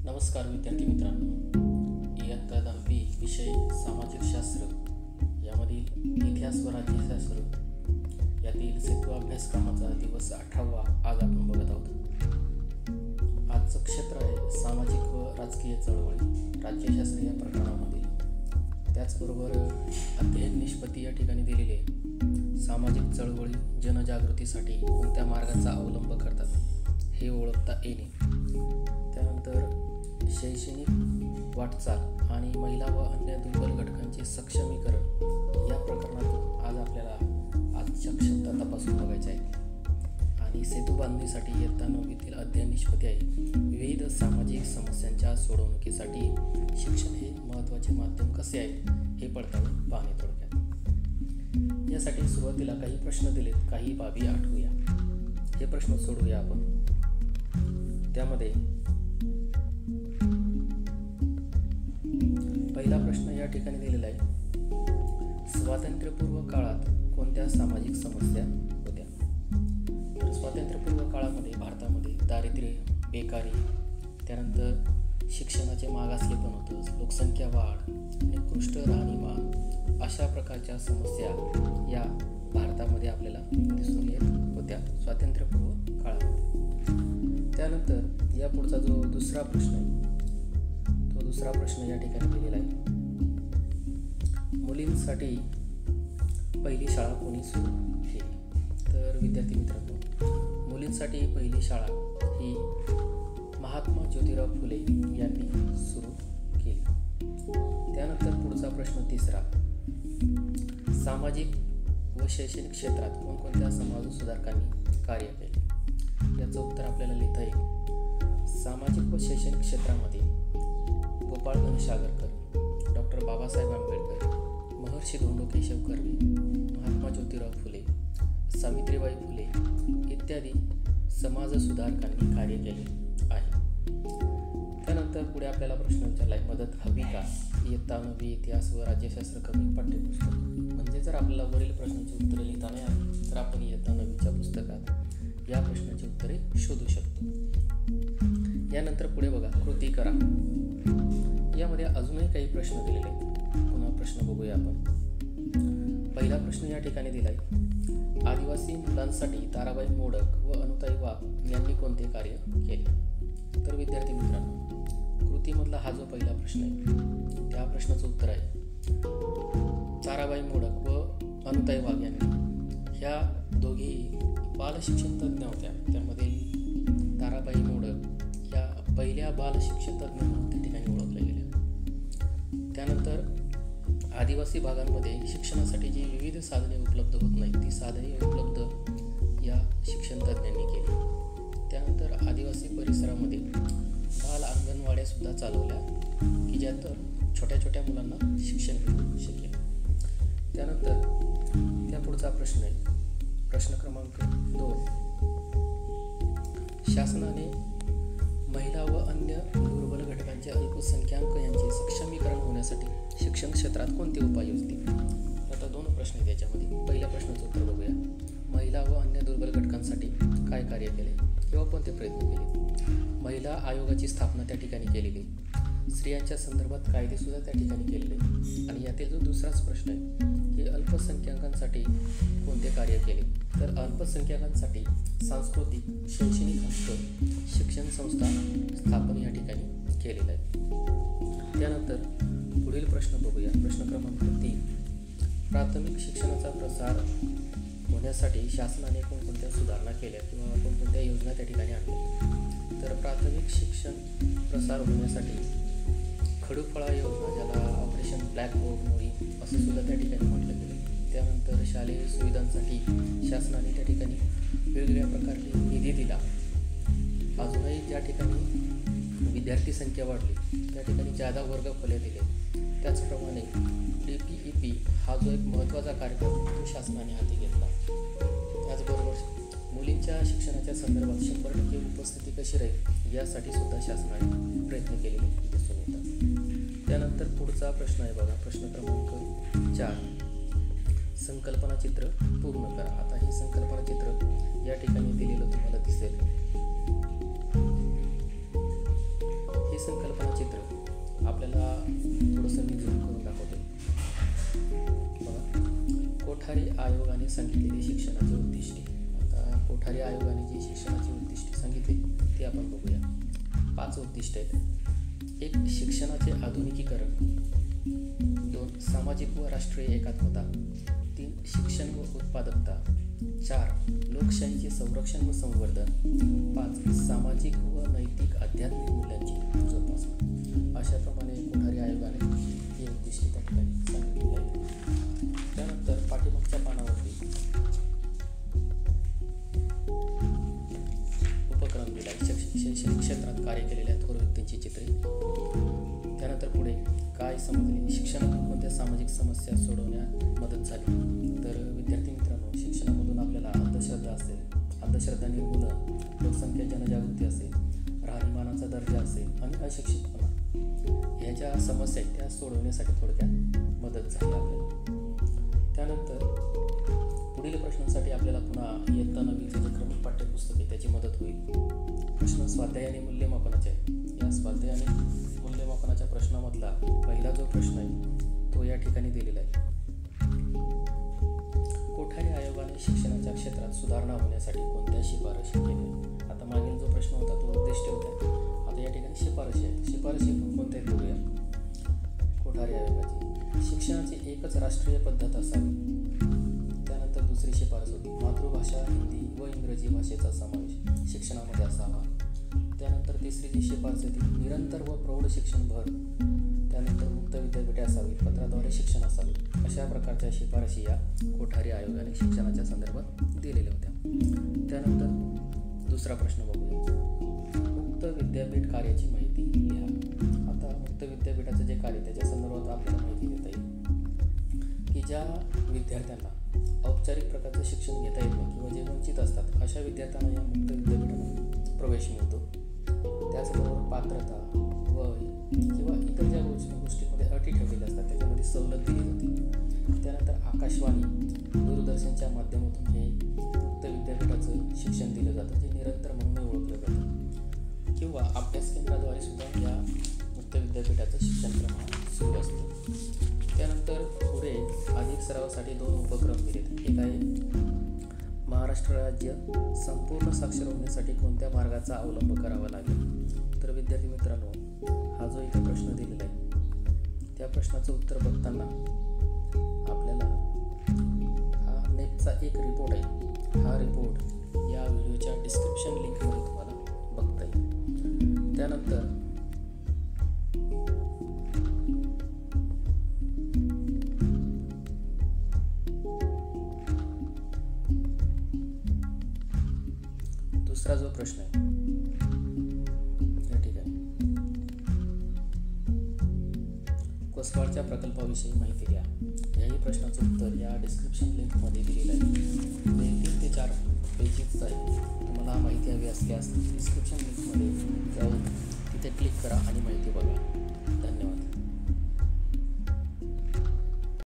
नमस्कार विद्यार्थी मित्रांनो, इयत्ता 10वी विषय सामाजिक शास्त्र यामधील इतिहास व राज्यशास्त्र यातील सेतू अभ्यासक्रमाचा दिवस 18वा आज आपण बघत आहोत. आजचं क्षेत्र आहे सामाजिक व राजकीय चळवळी राज्यशास्त्र या प्रकरणामध्ये. त्याचबरोबर अध्ययन निष्पत्ती या ठिकाणी दिलेले आहे. सामाजिक चळवळी जनजागृतीसाठी कोणत्या मार्गाचा अवलंब करतात हे ओळखता येणे. त्यानंतर शैक्षणिक वाटचाल आणि महिला व अन्य दुर्बल घटकांचे सक्षमीकरण या प्रकरणातून आज आपल्याला आजच्या क्षमता तपासून बघायच्या आहेत. आणि सेतू बांधणीसाठी इयत्ता 9वीतील अध्ययन निष्पत्ती आहे. विविध सामाजिक समस्यांच्या सोडवणुकीसाठी शिक्षण हे महत्त्वाचे माध्यम कसे आहे हे पडताळून पाहणे थोडक्यात. यासाठी सुरुवातीला काही प्रश्न दिलेत, काही बाबी आठवूया. हे प्रश्न सोडवूया आपण. त्यामध्ये पहिला प्रश्न या ठिकाणी दिलेला आहे. स्वातंत्र्यपूर्व काळात कोणत्या सामाजिक समस्या होत्या? तर स्वातंत्र्यपूर्व काळामध्ये भारतामध्ये दारिद्र्य, बेकारी, त्यानंतर शिक्षणाचे मागासलेपण होतं, लोकसंख्या वाढ, निकृष्ट राहणीमान अशा प्रकारच्या समस्या या भारतामध्ये आपल्याला दिसून येत होत्या स्वातंत्र्यपूर्व काळामध्ये. त्यानंतर या पुढचा जो दुसरा प्रश्न आहे तो दुसरा प्रश्न या ठिकाणी दिलेला आहे. मुलींसाठी पहिली शाळा कोणी सुरू केली? तर विद्यार्थी मित्रांनो, मुलींसाठी पहिली शाळा ही महात्मा ज्योतिराव फुले यांनी सुरू केली. त्यानंतर पुढचा प्रश्न तिसरा. सामाजिक व शैक्षणिक क्षेत्रात कोणकोणत्या समाज सुधारकांनी कार्य केले? याचं उत्तर आपल्याला लिहिता येईल. सामाजिक व शैक्षणिक क्षेत्रामध्ये गोपाळ घनसागरकर, डॉक्टर बाबासाहेब आंबेडकर, महर्षी धोंडो केशव कर्वे, महात्मा ज्योतिराव फुले, सावित्रीबाई फुले इत्यादी समाज सुधारकांनी कार्य केले आहे. त्यानंतर पुढे आपल्याला प्रश्न विचारला आहे, मदत हवी का? इयत्ता 9वी इतिहास व राज्यशास्त्र कमी पाठ्यपुस्तक. म्हणजे जर आपल्याला वरील प्रश्नाची उत्तरे लिहिता नाही आली तर आपण इयत्ता 9वीच्या पुस्तकात या प्रश्नाची उत्तरे शोधू शकतो. यानंतर पुढे बघा, कृती करा. यामध्ये अजूनही काही प्रश्न दिलेले आहेत. पुन्हा प्रश्न बघूया आपण. पहिला प्रश्न या ठिकाणी दिला आहे. आदिवासी मुलांसाठी ताराबाई मोडक व अनुताई वाघ यांनी कोणते कार्य केले? तर विद्यार्थी मित्रांनो, कृतीमधला हा जो पहिला प्रश्न आहे त्या प्रश्नाचं उत्तर आहे ताराबाई मोडक व अनुताई वाघ यांनी. ह्या दोघी बालशिक्षण तज्ज्ञ होत्या. त्यामध्ये ताराबाई मोडक या पहिल्या बालशिक्षण तज्ज्ञ म्हणून त्या ठिकाणी ओळखल्या गेल्या. त्यानंतर आदिवासी भागांमध्ये शिक्षणासाठी जी विविध साधने उपलब्ध होत नाहीत ती साधने उपलब्ध या शिक्षण तज्ज्ञांनी केली. त्यानंतर आदिवासी परिसरामध्ये बाल अंगणवाड्या सुद्धा चालवल्या की ज्यातून छोट्या छोट्या मुलांना शिक्षण मिळू शकेल. त्यानंतर त्या पुढचा प्रश्न आहे प्रश्न क्रमांक 2. शासनाने महिला व अन्य दुर्बल घटकांचे अल्पसंख्याक यांचे सक्षमीकरण होण्यासाठी शिक्षण क्षेत्रात कोणते उपाय योजले? आता 2 प्रश्न आहेत याच्यामध्ये. पहिल्या प्रश्नाचं उत्तर बघूया. महिला व अन्य दुर्बल घटकांसाठी काय कार्य केले किंवा कोणते प्रयत्न केले? महिला आयोगाची स्थापना त्या ठिकाणी केलेली. स्त्रियांच्या संदर्भात कायदेसुद्धा त्या ठिकाणी केलेले. आणि यातील जो दुसराच प्रश्न आहे की अल्पसंख्याकांसाठी कोणते कार्य केले? तर अल्पसंख्याकांसाठी सांस्कृतिक शैक्षणिक हक्क शिक्षण संस्था स्थापन या ठिकाणी केलेलं आहे. त्यानंतर पुढील प्रश्न बघूया. प्रश्न क्रमांक 3. प्राथमिक शिक्षणाचा प्रसार होण्यासाठी शासनाने कोणकोणत्या सुधारणा केल्या किंवा कोणकोणत्या योजना त्या ठिकाणी आणल्या? तर प्राथमिक शिक्षण प्रसार होण्यासाठी खडूफळा योजना, ज्याला ऑपरेशन ब्लॅकबोर्ड मोहीम असं सुद्धा त्या ठिकाणी म्हटलं गेलं. त्यानंतर शालेय सुविधांसाठी शासनाने त्या ठिकाणी वेगवेगळ्या प्रकारचे निधी दिला. अजूनही ज्या ठिकाणी विद्यार्थी संख्या वाढली त्या ठिकाणी जादा वर्गखोल्या दिले. त्याचप्रमाणे DPEP हा जो एक महत्त्वाचा कार्यक्रम तो शासनाने हाती घेतला. त्याचबरोबर मुलींच्या शिक्षणाच्या संदर्भात 100% उपस्थिती कशी राहील यासाठी सुद्धा शासनाने प्रयत्न केलेले दिसून येतात. त्यानंतर पुढचा प्रश्न आहे बघा. प्रश्न क्रमांक 4. संकल्पना चित्र पूर्ण करा. आता हे संकल्पना चित्र या ठिकाणी दिलेलं तुम्हाला दिसेल. हे संकल्पना चित्र आपल्याला थोडंसं मी झूम करून दाखवतो. बघा, कोठारी आयोगाने सांगितलेली शिक्षणाची उद्दिष्टे. आता कोठारी आयोगाने जी शिक्षणाची उद्दिष्टे सांगितली ती आपण बघूया. 5 उद्दिष्टे आहेत. 1. शिक्षणाचे आधुनिकीकरण. 2. सामाजिक व राष्ट्रीय एकात्मता. 3. शिक्षण व उत्पादकता. 4. लोकशाहीचे संरक्षण व संवर्धन. 5. सामाजिक व नैतिक आध्यात्मिक मूल्यांची जोपासना. अशाप्रमाणे कोठारी आयोगाने ही उद्दिष्टे त्या ठिकाणी सांगितलेली आहेत. त्यानंतर पाठीमागच्या पानावरती उपक्रम दिला आहे. शैक्षणिक क्षेत्रात कार्य केलेल्या थोर व्यक्तींची चित्रे. त्यानंतर पुढे काय समजले, शिक्षणातून कोणत्या सामाजिक समस्या सोडवण्यात मदत झाली. तर विद्यार्थी मित्रांनो, शिक्षणामधून आपल्याला अंधश्रद्धा असेल, अंधश्रद्धा निर्मूलन, लोकसंख्या जनजागृती असेल, राहणीमानाचा दर्जा असेल आणि अशिक्षितपणा ह्या ज्या समस्या आहेत त्या सोडवण्यासाठी थोडक्यात मदत झाली आपल्याला. त्यानंतर पुढील प्रश्नांसाठी आपल्याला पुन्हा इयत्ता 9चे जे क्रमिक पाठ्यपुस्तक आहे त्याची मदत होईल. प्रश्न स्वाध्याय आणि मूल्यमापनाचे आहे. या स्वाध्याय आणि मूल्यमापनाच्या प्रश्नामधला पहिला जो प्रश्न आहे तो या ठिकाणी दिलेला आहे. कोठारी आयोगाने शिक्षणाच्या क्षेत्रात सुधारणा होण्यासाठी कोणत्या शिफारशी केल्या. आता मागील जो प्रश्न होता तो उद्दिष्ट होता, आता या ठिकाणी शिफारशी आहे. शिफारशी कोणत्या बघूया. कोठारी आयोगाची शिक्षणाची एकच राष्ट्रीय पद्धत असावी. त्यानंतर दुसरी शिफारस होती मातृभाषा हिंदी व इंग्रजी भाषेचा समावेश शिक्षणामध्ये असावा. त्यानंतर तिसरी जी शिफारस होती निरंतर व प्रौढ शिक्षण भर. त्यानंतर मुक्त विद्यापीठे असावी, पत्राद्वारे शिक्षण असावे. अशा प्रकारच्या शिफारशी या कोठारी आयोगाने शिक्षणाच्या संदर्भात दिलेल्या होत्या. त्यानंतर दुसरा प्रश्न बघूया. मुक्त विद्यापीठ कार्याची माहिती लिहा. आता मुक्त विद्यापीठाचं जे कार्य त्याच्या संदर्भात आपल्याला माहिती देता येईल की ज्या विद्यार्थ्यांना औपचारिक प्रकारचं शिक्षण घेता येत नाही किंवा जे वंचित असतात अशा विद्यार्थ्यांना या मुक्त विद्यापीठामध्ये प्रवेश मिळतो. त्याचबरोबर पात्रता, वय किंवा इतर ज्या गोष्टींमध्ये अटी ठेवलेल्या असतात त्याच्यामध्ये सवलत दिली जाते. त्यानंतर आकाशवाणी, दूरदर्शनच्या माध्यमातून हे मुक्त विद्यापीठाचं शिक्षण दिलं जातं, जे निरंतर म्हणून ओळखलं जातं. किंवा अभ्यास केंद्राद्वारे सुद्धा या मुक्त विद्यापीठाचं शिक्षण प्रमाण सुरू असतं. त्यानंतर पुढे अधिक सरावासाठी 2 उपक्रम दिलेत. एक आहे महाराष्ट्र राज्य संपूर्ण साक्षर होण्यासाठी कोणत्या मार्गाचा अवलंब करावा लागेल. तर विद्यार्थी मित्रांनो, हा जो इथे प्रश्न दिलेला आहे त्या प्रश्नाचं उत्तर बघताना आपल्याला हा नेटचा एक रिपोर्ट आहे. हा रिपोर्ट या व्हिडिओच्या डिस्क्रिप्शन लिंकमध्ये तुम्हाला बघता येईल. त्यानंतर दुसरा जो प्रश्न आहे या ठिकाणी कोसवाडच्या प्रकल्पाविषयी माहिती द्या. याही प्रश्नाचं उत्तर या डिस्क्रिप्शन लिंकमध्ये दिलेलं आहे. 3 ते 4 पेजेसचं आहे. तुम्हाला माहिती हवी असल्यास डिस्क्रिप्शन लिंकमध्ये जाऊन तिथे क्लिक करा आणि माहिती बघा. धन्यवाद.